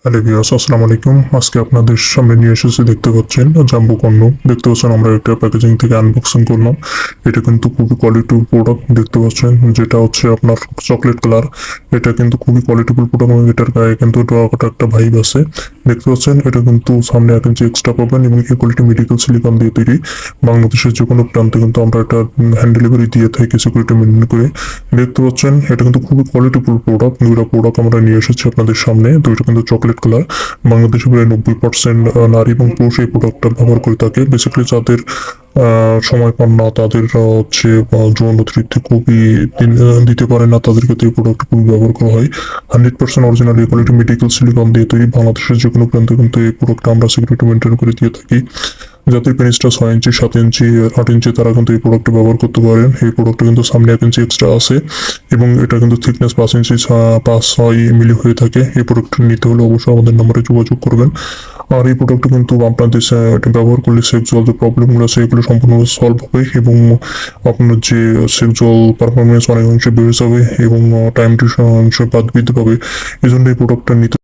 Hello viewers, আসসালামু আলাইকুম। আজকে আপনাদের সামনে নিয়ে এসেছি, দেখতে পাচ্ছেন জাম্বো কর্ন। দেখতে পাচ্ছেন আমরা একটা প্যাকেজিং থেকে আনবক্সিং করলাম। এটা কিন্তু খুবই কোয়ালিটিফুল প্রোডাক্ট, দেখতে পাচ্ছেন, যেটা হচ্ছে আপনার চকলেট কালার। এটা কিন্তু খুবই কোয়ালিটিফুল প্রোডাক্ট এবং এটার গায়ে কিন্তু ডোরাকোটা একটা ভাইব আছে। দেখতে পাচ্ছেন এটা কিন্তু সামনে 1 ইঞ্চি এক্সট্রা পাবেন এবং এই কোয়ালিটি মেডিকেল সিলিকন দিয়ে তৈরি। বাংলাদেশের যে কোনো প্রান্তে কিন্তু আমরা এটা হ্যান্ড ডেলিভারি দিয়ে থাকি সিকিউরিটি মেনটেন করে। দেখতে পাচ্ছেন এটা কিন্তু খুবই কোয়ালিটিফুল প্রোডাক্ট। দুইটা প্রোডাক্ট আমরা নিয়ে এসেছি আপনাদের সামনে। দুইটা কিন্তু চকলেট কালার। বাংলাদেশে প্রায় 90% নারী এবং পুরুষ এই প্রোডাক্টটা ব্যবহার করে থাকে। বেসিক্যালি যাদের সময় পান না, তাদের হচ্ছে যৌন তৃপ্তি খুবই দিতে পারে না, তাদের ক্ষেত্রে এই প্রোডাক্ট খুবই ব্যবহার করা হয়। 100% অরিজিনাল কোয়ালিটি মেডিকেল সিলিকন দিয়ে তৈরি। বাংলাদেশের যে কোনো প্রান্তে কিন্তু এই প্রোডাক্টটা আমরা সিকিউরিটি মেনটেন করে দিয়ে থাকি। যাদের পেনিসটা 6 ইঞ্চি, 7 ইঞ্চি, 8 ইঞ্চি, তারা কিন্তু এই প্রোডাক্টটা ব্যবহার করতে পারেন। এই প্রোডাক্টটা কিন্তু সামনে 1 ইঞ্চি এক্সট্রা আছে এবং এটা কিন্তু থিকনেস 5 ইঞ্চি 5-6 মিলি হয়ে থাকে। এই প্রোডাক্টটা নিতে হলে অবশ্যই আমাদের নম্বরে যোগাযোগ করবেন। আর এই প্রোডাক্টটা কিন্তু আপনাদের এটা ব্যবহার করলে সেক্সুয়াল যে প্রবলেমগুলো আছে এগুলো সম্পূর্ণ সলভ হবে এবং আপনার যে সেক্সুয়াল পারফরমেন্স অনেক অংশে বেড়ে যাবে এবং টাইম টিউশন অংশে বৃদ্ধি পাবে। এই জন্য এই প্রোডাক্টটা নিতে